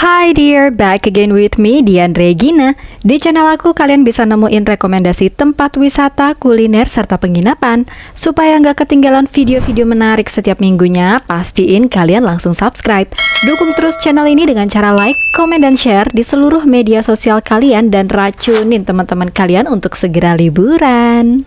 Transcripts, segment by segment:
Hi dear, back again with me, Dian Regina. Di channel aku kalian bisa nemuin rekomendasi tempat wisata, kuliner, serta penginapan. Supaya nggak ketinggalan video-video menarik setiap minggunya, pastiin kalian langsung subscribe. Dukung terus channel ini dengan cara like, komen, dan share di seluruh media sosial kalian. Dan racunin teman-teman kalian untuk segera liburan.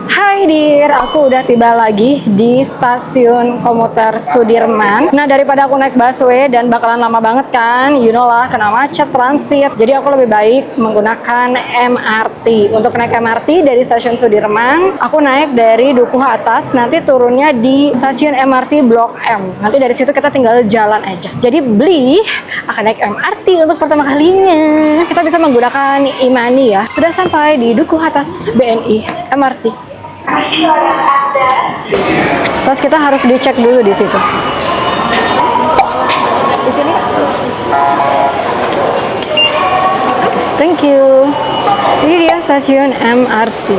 Hai dear, aku udah tiba lagi di stasiun komuter Sudirman. Nah, daripada aku naik busway dan bakalan lama banget kan, you know lah, kena macet, transit. Jadi aku lebih baik menggunakan MRT. Untuk naik MRT dari stasiun Sudirman, aku naik dari Dukuh Atas, nanti turunnya di stasiun MRT Blok M. Nanti dari situ kita tinggal jalan aja. Jadi beli akan naik MRT untuk pertama kalinya. Kita bisa menggunakan e-money ya. Sudah sampai di Dukuh Atas BNI MRT. Terus kita harus dicek dulu di situ. Di sini. Thank you. Ini dia stasiun MRT.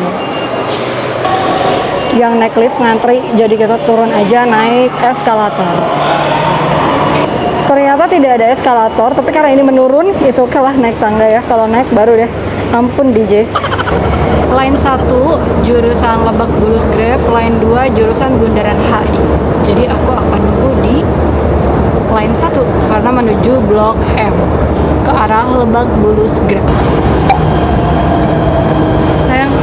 Yang naik lift ngantri, jadi kita turun aja naik eskalator. Ternyata tidak ada eskalator, tapi karena ini menurun, itu oke lah naik tangga ya. Kalau naik baru deh. Ampun DJ. Line 1 jurusan Lebak Bulus Grab, line 2 jurusan Bundaran HI. Jadi aku akan nunggu di line 1 karena menuju Blok M ke arah Lebak Bulus Grab. Sayang.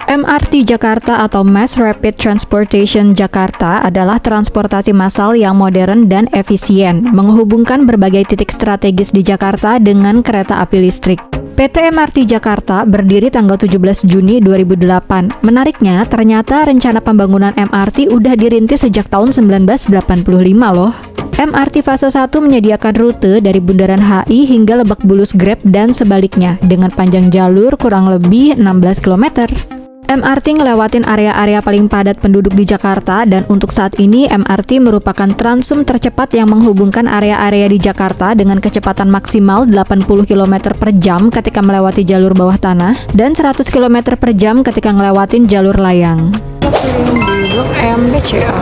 MRT Jakarta atau Mass Rapid Transportation Jakarta adalah transportasi massal yang modern dan efisien, menghubungkan berbagai titik strategis di Jakarta dengan kereta api listrik. PT MRT Jakarta berdiri tanggal 17 Juni 2008. Menariknya, ternyata rencana pembangunan MRT udah dirintis sejak tahun 1985 loh. MRT fase 1 menyediakan rute dari Bundaran HI hingga Lebak Bulus Grab dan sebaliknya, dengan panjang jalur kurang lebih 16 km. MRT ngelewatin area-area paling padat penduduk di Jakarta, dan untuk saat ini MRT merupakan transum tercepat yang menghubungkan area-area di Jakarta dengan kecepatan maksimal 80 km per jam ketika melewati jalur bawah tanah dan 100 km per jam ketika ngelewatin jalur layang. Di Blok M BCA.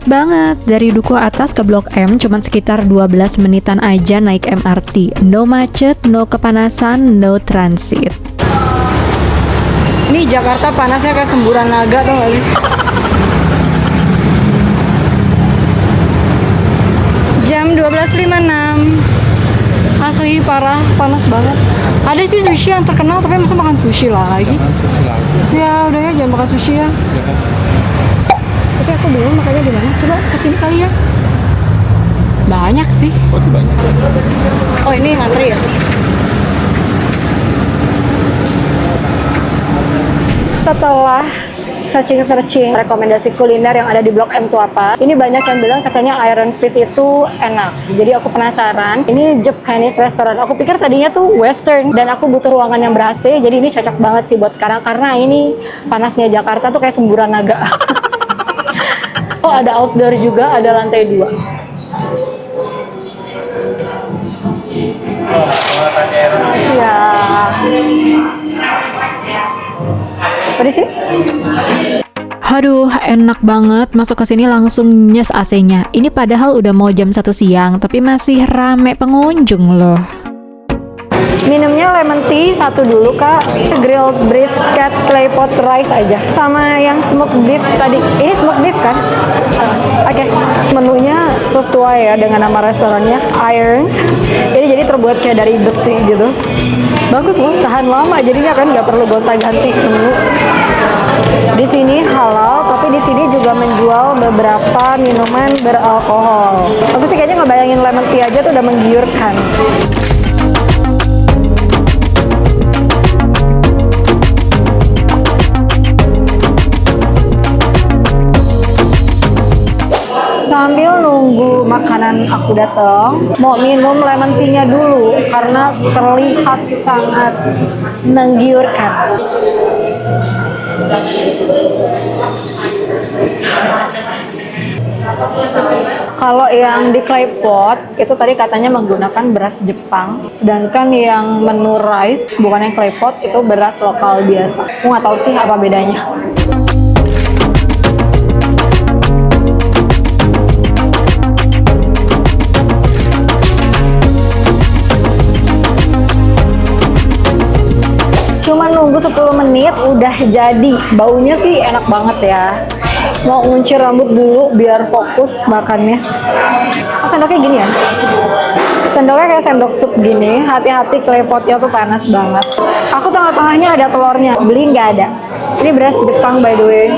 Banget, dari Dukuh Atas ke Blok M cuman sekitar 12 menitan aja naik MRT. No macet, no kepanasan, no transit. Ini Jakarta panasnya kayak semburan naga, tau gak sih? Jam 12.56. Asli parah, panas banget. Ada sih sushi yang terkenal, tapi masa makan sushi lagi? Ya udah ya, jangan makan sushi ya. Tapi aku bingung makanya di mana. Coba kesini kali ya. Banyak sih. Oh, itu banyak. Oh, ini ngantri ya. Setelah searching rekomendasi kuliner yang ada di Blok M itu apa, ini banyak yang bilang katanya Iron Fish itu enak. Jadi aku penasaran. Ini Japanese restaurant. Aku pikir tadinya tuh Western dan aku butuh ruangan yang ber-AC. Jadi ini cocok banget sih buat sekarang karena ini panasnya Jakarta tuh kayak semburan naga. Oh, ada outdoor juga, ada lantai 2. Ya. Apa di sini? Aduh, enak banget. Masuk ke sini langsung nyes AC-nya. Ini padahal udah mau jam 1 siang, tapi masih rame pengunjung loh. Minumnya lemon tea satu dulu kak. Grilled brisket claypot rice aja. Sama yang smoked beef tadi. Ini smoked beef kan? Oke. Menunya sesuai ya dengan nama restorannya, Iron. Jadi terbuat kayak dari besi gitu. Bagus loh, tahan lama jadinya kan nggak perlu gonta-ganti menu. Di sini halal, tapi di sini juga menjual beberapa minuman beralkohol. Aku sih kayaknya ngebayangin lemon tea aja tuh udah menggiurkan. Sambil nunggu makanan aku datang, mau minum lemon tea-nya dulu karena terlihat sangat menggiurkan. Kalau yang di claypot itu tadi katanya menggunakan beras Jepang, sedangkan yang menu rice bukan yang claypot itu beras lokal biasa. Aku nggak tahu sih apa bedanya. Cuma nunggu 10 menit udah jadi. Baunya sih enak banget ya. Mau nguncir rambut dulu biar fokus makannya. Oh, sendoknya gini ya. Sendoknya kayak sendok sup gini. Hati-hati claypotnya tuh panas banget. Aku tengah-tengahnya ada telurnya. Beli nggak ada. Ini beras Jepang by the way.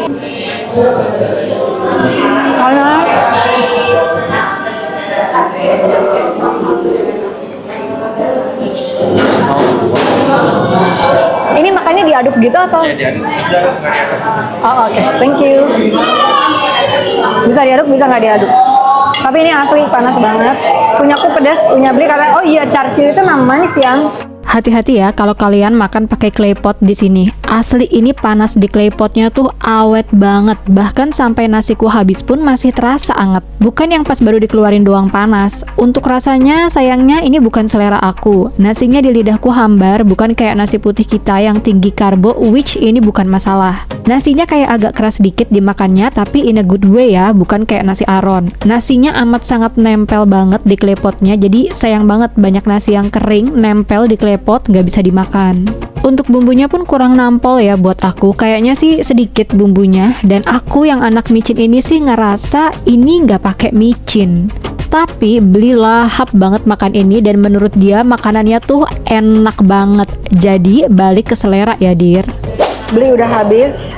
Karena ini makannya diaduk gitu atau? Oh oke, thank you. Bisa diaduk, bisa nggak diaduk. Tapi ini asli panas banget. Punyaku pedas, punya beli karena oh iya char siu itu manis yang. Hati-hati ya kalau kalian makan pakai claypot di sini. Asli ini panas di claypotnya tuh awet banget. Bahkan sampai nasiku habis pun masih terasa anget. Bukan yang pas baru dikeluarin doang panas. Untuk rasanya sayangnya ini bukan selera aku. Nasinya di lidahku hambar, bukan kayak nasi putih kita yang tinggi karbo, which ini bukan masalah. Nasinya kayak agak keras dikit dimakannya, tapi in a good way ya, bukan kayak nasi aron. Nasinya amat sangat nempel banget di claypotnya, jadi sayang banget banyak nasi yang kering nempel di claypot nggak bisa dimakan. Untuk bumbunya pun kurang nampol ya buat aku, kayaknya sih sedikit bumbunya, dan aku yang anak micin ini sih ngerasa ini nggak pakai micin. Tapi beli lahap banget makan ini dan menurut dia makanannya tuh enak banget. Jadi balik ke selera ya dir. Beli udah habis,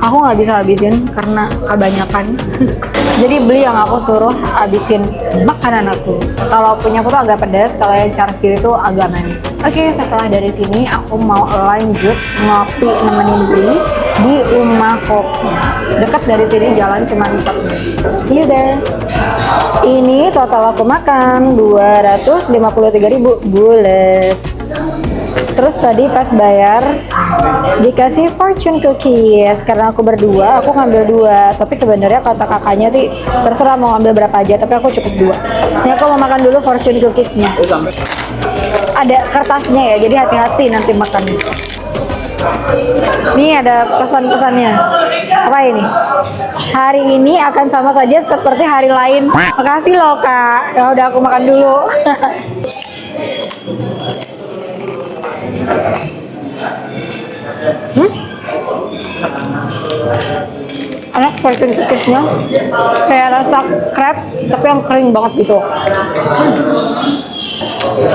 aku nggak bisa habisin karena kebanyakan. Jadi beli yang aku suruh habisin makanan aku. Kalau punya aku tuh agak pedas, kalau yang char siu itu agak manis. Oke, setelah dari sini aku mau lanjut ngopi nemenin beli di Uma Kopi. Dekat dari sini jalan cuma 1 menit. See you there. Ini total aku makan 253.000 bulat. Terus tadi pas bayar dikasih fortune cookies karena aku berdua, aku ngambil 2. Tapi sebenarnya kata kakaknya sih terserah mau ngambil berapa aja, tapi aku cukup 2. Ini aku mau makan dulu fortune cookiesnya. Ada kertasnya ya, jadi hati-hati nanti makan. Nih ada pesan-pesannya. Apa ini? Hari ini akan sama saja seperti hari lain. Makasih loh kak. Ya udah aku makan dulu. Enak fortune cookiesnya, kayak rasa crepes tapi yang kering banget gitu.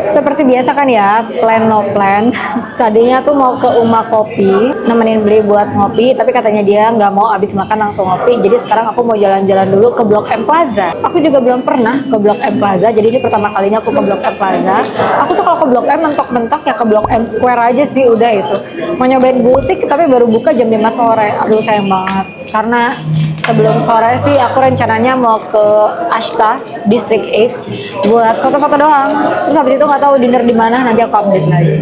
Seperti biasa kan ya, plan no plan. Tadinya tuh mau ke Uma Kopi, nemenin beli buat ngopi, tapi katanya dia nggak mau abis makan langsung ngopi. Jadi sekarang aku mau jalan-jalan dulu ke Blok M Plaza. Aku juga belum pernah ke Blok M Plaza, jadi ini pertama kalinya aku ke Blok M Plaza. Aku tuh kalau ke Blok M mentok-mentok ya ke Blok M Square aja sih, udah itu. Mau nyobain butik tapi baru buka jam 5 sore. Aduh sayang banget. Karena sebelum sore sih aku rencananya mau ke Ashta District 8 buat foto-foto doang. Terus habis itu nggak tahu dinner di mana, nanti aku update lagi.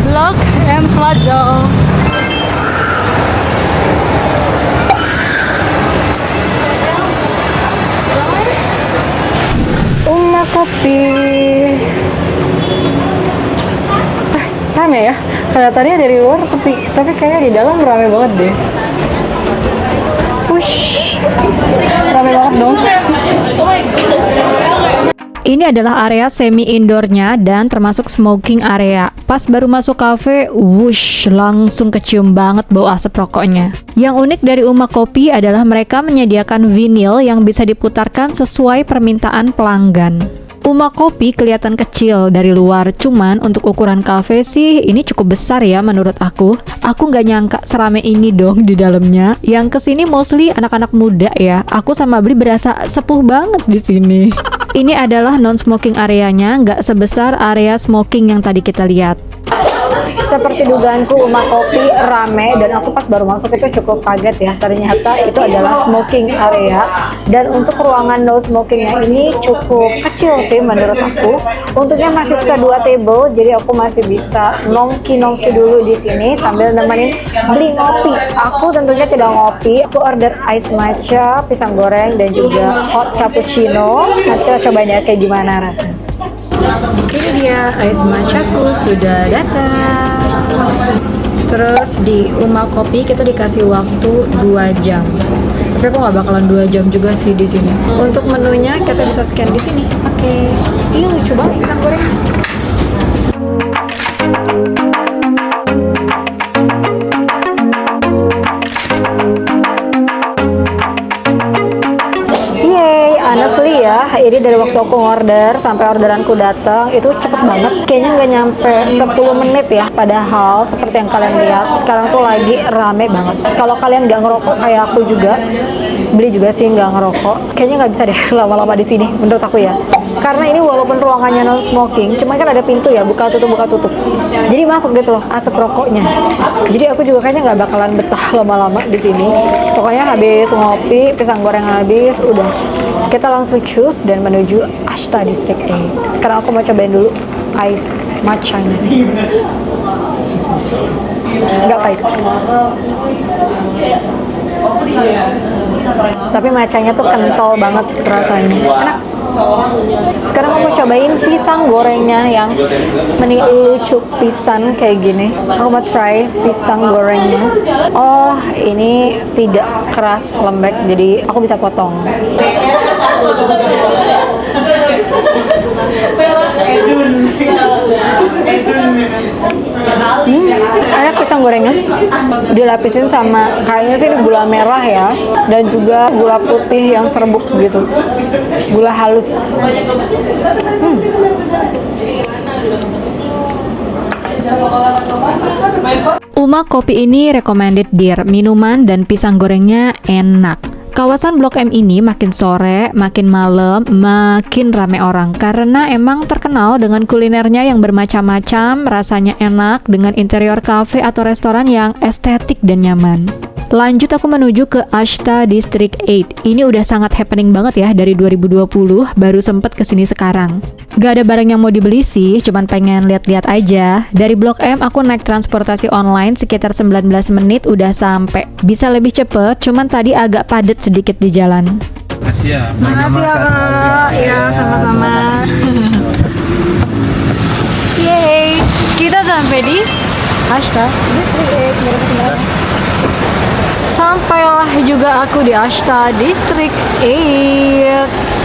Blok M Plaza. Uma Kopi. Rame ya? Kelihatannya dari luar sepi, tapi kayaknya di dalam rame banget deh. Push, rame banget dong. Ini adalah area semi indoornya dan termasuk smoking area. Pas baru masuk cafe, wush, langsung kecium banget bau asap rokoknya. Yang unik dari Uma Kopi adalah mereka menyediakan vinil yang bisa diputarkan sesuai permintaan pelanggan. Uma Kopi kelihatan kecil dari luar, cuman untuk ukuran cafe sih ini cukup besar ya menurut aku. Aku nggak nyangka serame ini dong di dalamnya. Yang kesini mostly anak-anak muda ya. Aku sama Bli berasa sepuh banget di sini. Ini adalah non-smoking areanya, nggak sebesar area smoking yang tadi kita lihat. Seperti dugaanku, Uma Kopi rame dan aku pas baru masuk itu cukup kaget ya. Ternyata itu adalah smoking area dan untuk ruangan no smokingnya ini cukup kecil sih menurut aku. Untuknya masih sisa 2 table, jadi aku masih bisa nongki-nongki dulu di sini sambil nemenin beli ngopi. Aku tentunya tidak ngopi, aku order ice matcha, pisang goreng dan juga hot cappuccino. Nanti kita cobain ya kayak gimana rasanya. Ini dia ice matchaku sudah datang. Terus di Uma Kopi kita dikasih waktu 2 jam. Tapi aku nggak bakalan 2 jam juga sih di sini. Untuk menunya kita bisa scan di sini. Oke. Ini lucu banget pisang goreng. Honestly ya, ini dari waktu aku order sampai orderanku datang itu cepet banget. Kayaknya nggak nyampe 10 menit ya. Padahal seperti yang kalian lihat, sekarang tuh lagi rame banget. Kalau kalian nggak ngerokok kayak aku juga, beli juga sih nggak ngerokok. Kayaknya nggak bisa deh lama-lama di sini, menurut aku ya. Karena ini walaupun ruangannya non smoking, cuman kan ada pintu ya, buka tutup. Jadi masuk gitu loh asap rokoknya. Jadi aku juga kayaknya nggak bakalan betah lama-lama di sini. Pokoknya habis ngopi, pisang goreng habis, udah kita langsung choose dan menuju Ashta District A. Sekarang aku mau cobain dulu ice matcha-nya. Nggak pahit. Tapi matchanya tuh kental banget rasanya. Enak. Sekarang aku mau cobain pisang gorengnya yang meni lucu pisan kayak gini. Aku mau try pisang gorengnya. Oh, ini tidak keras lembek, jadi aku bisa potong. Enak pisang gorengnya, dilapisin sama kayaknya sih gula merah ya, dan juga gula putih yang serbuk gitu, gula halus. Uma Kopi ini recommended dear, minuman dan pisang gorengnya enak. Kawasan Blok M ini makin sore, makin malam, makin rame orang karena emang terkenal dengan kulinernya yang bermacam-macam, rasanya enak dengan interior cafe atau restoran yang estetik dan nyaman. Lanjut aku menuju ke Ashta District 8. Ini udah sangat happening banget ya dari 2020, baru sempet kesini sekarang. Gak ada barang yang mau dibeli sih, cuman pengen lihat-lihat aja. Dari Blok M aku naik transportasi online sekitar 19 menit udah sampai. Bisa lebih cepet, cuman tadi agak padat sedikit di jalan. Makasih ya. Makasih ya Kak. Ya, sama-sama. Yeay, kita sampai di Ashta District 8. Sampailah juga aku di Ashta District 8.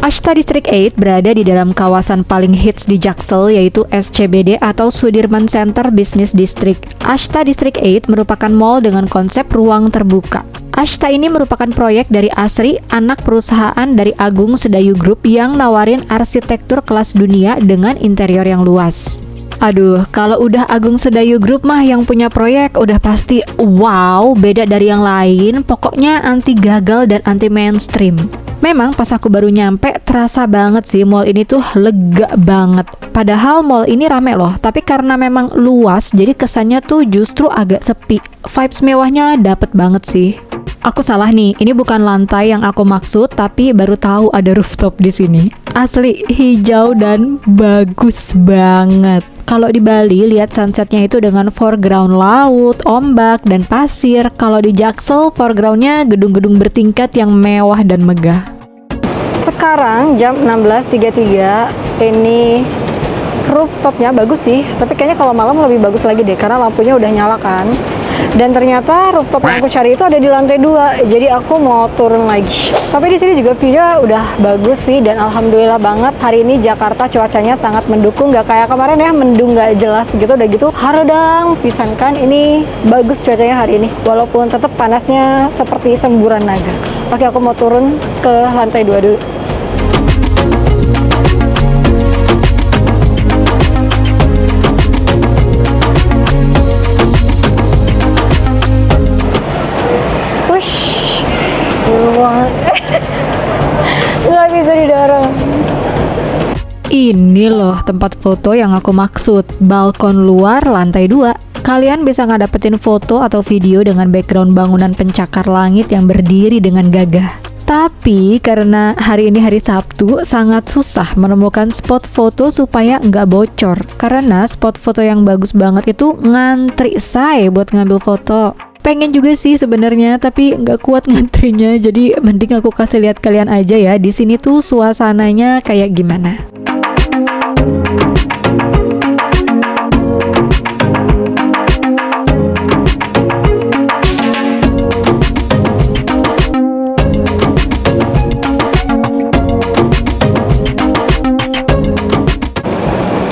Ashta District 8 berada di dalam kawasan paling hits di Jaksel, yaitu SCBD atau Sudirman Center Business District. Ashta District 8 merupakan mall dengan konsep ruang terbuka. Ashta ini merupakan proyek dari Asri, anak perusahaan dari Agung Sedayu Group yang nawarin arsitektur kelas dunia dengan interior yang luas. Aduh, kalau udah Agung Sedayu Group mah yang punya proyek udah pasti wow, beda dari yang lain, pokoknya anti gagal dan anti mainstream. Memang pas aku baru nyampe, terasa banget sih mall ini tuh lega banget. Padahal mall ini rame loh, tapi karena memang luas, jadi kesannya tuh justru agak sepi. Vibes mewahnya dapet banget sih. Aku salah nih, ini bukan lantai yang aku maksud, tapi baru tahu ada rooftop di sini. Asli hijau dan bagus banget. Kalau di Bali, lihat sunsetnya itu dengan foreground laut, ombak, dan pasir. Kalau di Jaksel, foregroundnya gedung-gedung bertingkat yang mewah dan megah. Sekarang jam 16.33, ini rooftopnya bagus sih, tapi kayaknya kalau malam lebih bagus lagi deh, karena lampunya udah nyala kan. Dan ternyata rooftop yang aku cari itu ada di lantai 2, jadi aku mau turun lagi. Tapi di sini juga view-nya udah bagus sih, dan alhamdulillah banget hari ini Jakarta cuacanya sangat mendukung, gak kayak kemarin ya mendung gak jelas gitu, udah gitu harodang pisan kan. Ini bagus cuacanya hari ini, walaupun tetap panasnya seperti semburan naga. Oke, aku mau turun ke lantai 2 dulu. Nggak bisa didorong. Ini loh tempat foto yang aku maksud, balkon luar lantai 2. Kalian bisa ngedapetin foto atau video dengan background bangunan pencakar langit yang berdiri dengan gagah. Tapi karena hari ini hari Sabtu, sangat susah menemukan spot foto supaya nggak bocor. Karena spot foto yang bagus banget itu ngantri say buat ngambil foto. Pengen juga sih sebenarnya, tapi nggak kuat ngantrinya. Jadi mending aku kasih lihat kalian aja ya, di sini tuh suasananya kayak gimana.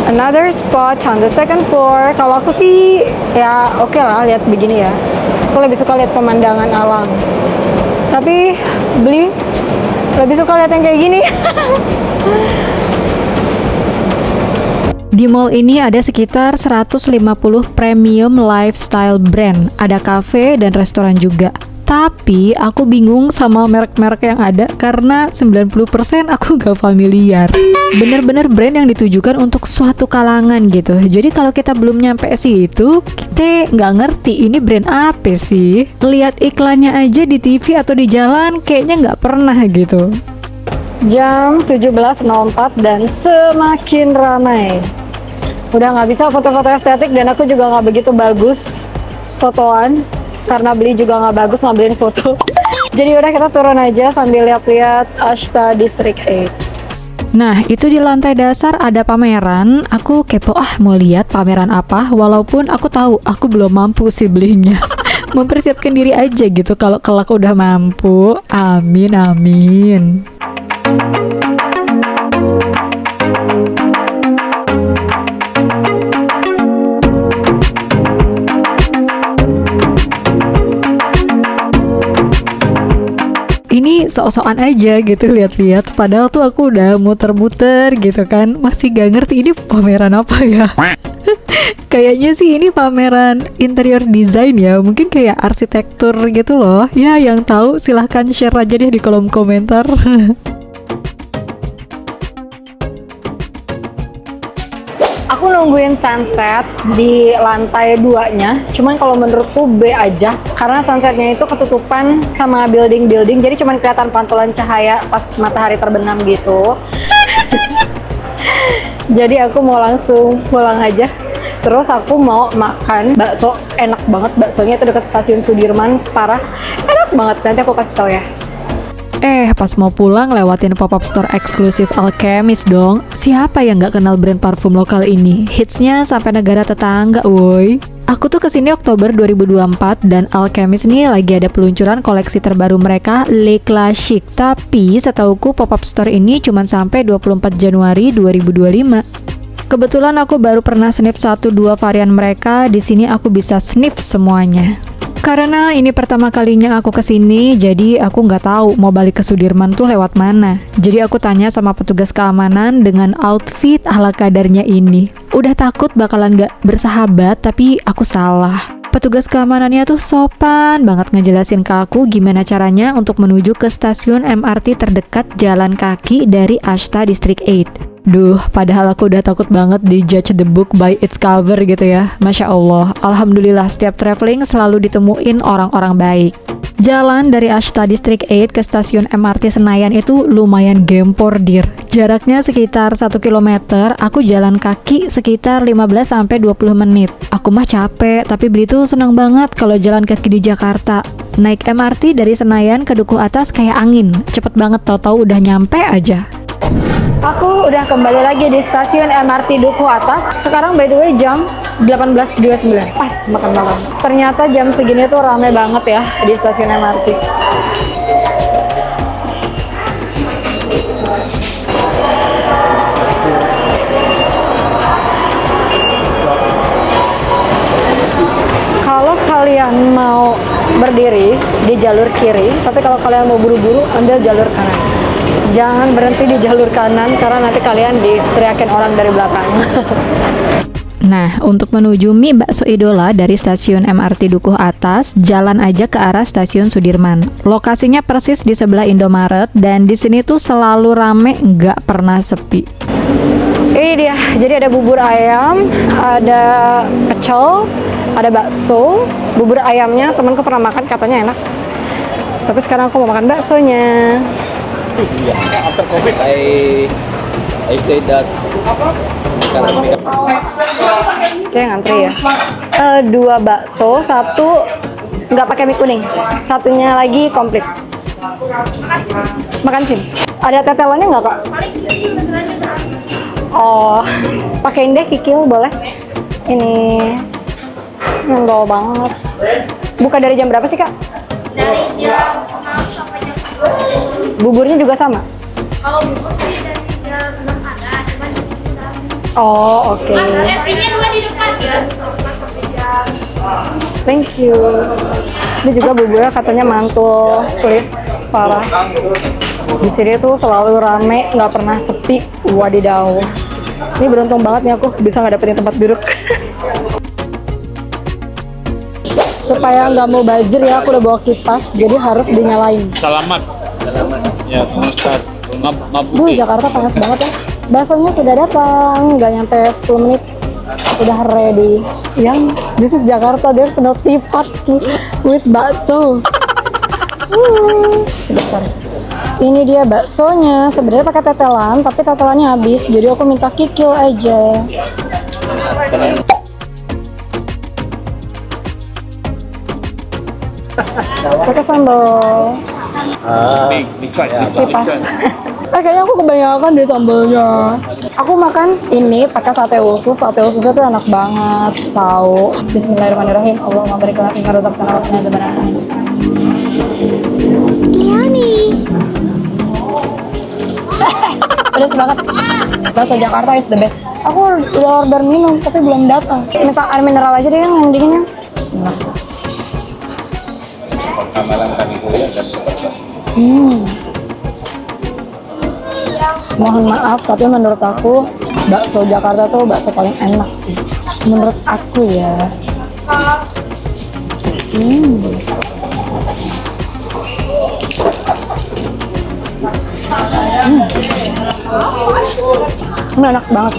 Another spot on the second floor. Kalau aku sih ya oke lah lihat begini ya. Aku lebih suka lihat pemandangan alam. Tapi beli lebih suka lihat yang kayak gini. Di mall ini ada sekitar 150 premium lifestyle brand. Ada cafe dan restoran juga. Tapi aku bingung sama merek-merek yang ada karena 90% aku gak familiar. Bener-bener brand yang ditujukan untuk suatu kalangan gitu. Jadi kalau kita belum nyampe situ, kita nggak ngerti ini brand apa sih. Lihat iklannya aja di TV atau di jalan kayaknya nggak pernah gitu. Jam 17.04 dan semakin ramai. Udah nggak bisa foto-foto estetik dan aku juga nggak begitu bagus fotoan. Karena beli juga nggak bagus ngambilin foto. Jadi udah kita turun aja sambil lihat-lihat Ashta District 8. Nah, itu di lantai dasar ada pameran. Aku kepo mau lihat pameran apa. Walaupun aku tahu aku belum mampu sih belinya. Mempersiapkan diri aja gitu kalau kelak udah mampu. Amin, amin. Ini sok-sokan aja gitu lihat-lihat, padahal tuh aku udah muter-muter gitu kan, masih gak ngerti ini pameran apa ya. Kayaknya sih ini pameran interior design ya, mungkin kayak arsitektur gitu loh. Ya yang tahu silahkan share aja deh di kolom komentar. Aku nungguin sunset di lantai 2-nya. Cuman kalau menurutku B aja, karena sunsetnya itu ketutupan sama building-building, jadi cuman kelihatan pantulan cahaya pas matahari terbenam gitu. Jadi aku mau langsung pulang aja. Terus aku mau makan bakso, enak banget baksonya, itu dekat stasiun Sudirman, parah enak banget. Nanti aku kasih tau ya. Pas mau pulang lewatin pop-up store eksklusif Alchemist dong. Siapa yang nggak kenal brand parfum lokal ini? Hitsnya sampai negara tetangga, woi. Aku tuh kesini Oktober 2024 dan Alchemist ini lagi ada peluncuran koleksi terbaru mereka, Le Classique. Tapi setauku pop-up store ini cuma sampai 24 Januari 2025. Kebetulan aku baru pernah sniff 1-2 varian mereka. Di sini aku bisa sniff semuanya. Karena ini pertama kalinya aku kesini, jadi aku nggak tahu mau balik ke Sudirman tuh lewat mana. Jadi aku tanya sama petugas keamanan dengan outfit ala kadarnya ini. Udah takut bakalan nggak bersahabat, tapi aku salah. Petugas keamanannya tuh sopan banget ngejelasin ke aku gimana caranya untuk menuju ke stasiun MRT terdekat jalan kaki dari Ashta District 8. Duh, padahal aku udah takut banget di judge the book by its cover gitu ya. Masya Allah, alhamdulillah setiap traveling selalu ditemuin orang-orang baik. Jalan dari Ashta District 8 ke stasiun MRT Senayan itu lumayan gempor dir. Jaraknya sekitar 1 km, aku jalan kaki sekitar 15-20 menit. Aku mah capek, tapi Beli tuh senang banget kalau jalan kaki di Jakarta. Naik MRT dari Senayan ke Dukuh Atas kayak angin. Cepet banget, tahu-tahu udah nyampe aja. Aku udah kembali lagi di stasiun MRT Dukuh Atas. Sekarang by the way jam 18.29, pas makan malam. Ternyata jam segini tuh rame banget ya di stasiun MRT. Kalau kalian mau berdiri di jalur kiri, tapi kalau kalian mau buru-buru ambil jalur kanan. Jangan berhenti di jalur kanan karena nanti kalian diteriakin orang dari belakang. Nah, untuk menuju mie bakso idola dari stasiun MRT Dukuh Atas, jalan aja ke arah stasiun Sudirman. Lokasinya persis di sebelah Indomaret dan di sini tuh selalu rame, nggak pernah sepi. Ini dia, jadi ada bubur ayam, ada pecel, ada bakso. Bubur ayamnya temanku pernah makan, katanya enak. Tapi sekarang aku mau makan baksonya. After COVID, I stayed at sekarang ini. Oke, ngantri ya. Dua bakso, satu nggak pakai mie kuning, satunya lagi komplit. Makan sim. Ada tetelannya nggak kak? Oh, pakein deh kikil boleh. Ini ngendol banget. Buka dari jam berapa sih kak? Dari jam 6 sampai jam 10. Buburnya juga sama? Kalau bubur sih dari jam 6 ada, cuma di sini enggak. Oh, oke. Restrinya 2 di depan ya. Sampai jam. Thank you. Ini juga buburnya katanya mantul, please, parah. Di sini tuh selalu rame, nggak pernah sepi. Wadidaw. Ini beruntung banget nih aku bisa ngedapetin tempat duduk. Supaya nggak mau bazir ya, aku udah bawa kipas, jadi harus dinyalain. Selamat. Ya, komunitas. Duh, Jakarta panas banget ya. Baksonya sudah datang, nggak nyampe 10 menit. Udah ready. Yang this is Jakarta, there's no teapot with bakso. Sebentar. Ini dia baksonya. Sebenarnya pakai tetelan, tapi tetelannya habis, jadi aku minta kikil aja. Pakai sambal kipas. Kayaknya aku kebanyakan deh sambalnya. Aku makan ini pakai sate usus. Sate ususnya tuh enak banget, tahu. Bismillahirrahmanirrahim. Allahumma barik lana fima razaqtana wa qina adzabannar. Pedas banget. Bakso Jakarta is the best. Aku udah order minum tapi belum datang. Minta air mineral aja deh yang dinginnya. Bismillah. Mohon maaf, tapi menurut aku bakso Jakarta tuh bakso paling enak sih. Menurut aku ya. Ini enak banget.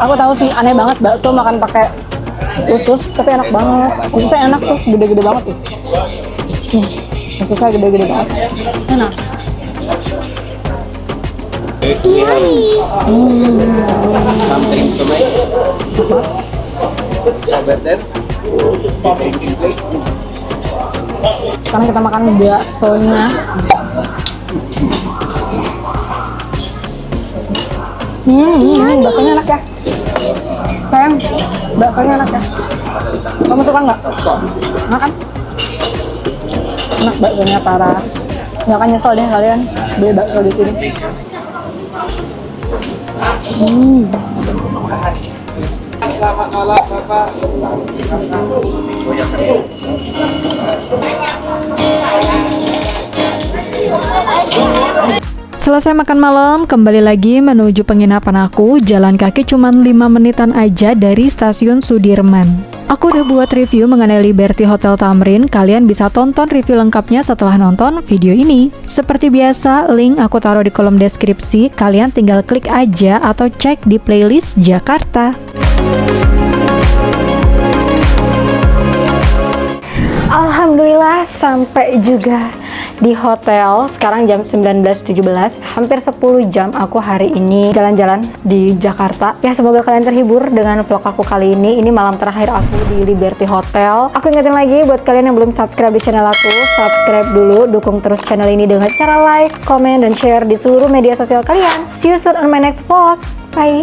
Aku tahu sih aneh banget bakso makan pakai usus, tapi enak banget. Ususnya enak, terus gede-gede banget tuh. Nih, ususnya gede-gede banget. Enak. Something to make. So better. Sekarang kita makan baksonya. Baksonya enak ya. Sayang, baksonya enak ya. Kamu suka nggak? Makan? Enak baksonya parah. Nggak akan nyesel deh kalian beli bakso di sini. Selesai makan malam, kembali lagi menuju penginapan aku. Jalan kaki cuma 5 menitan aja dari stasiun Sudirman. Aku udah buat review mengenai Liberty Hotel Tamrin. Kalian bisa tonton review lengkapnya setelah nonton video ini. Seperti biasa, link aku taruh di kolom deskripsi. Kalian tinggal klik aja atau cek di playlist Jakarta. Alhamdulillah sampai juga di hotel. Sekarang jam 19.17, hampir 10 jam aku hari ini jalan-jalan di Jakarta. Ya, semoga kalian terhibur dengan vlog aku kali ini. Ini malam terakhir aku di Liberty Hotel. Aku ingetin lagi buat kalian yang belum subscribe di channel aku, subscribe dulu, dukung terus channel ini dengan cara like, comment, dan share di seluruh media sosial kalian. See you soon on my next vlog. Bye.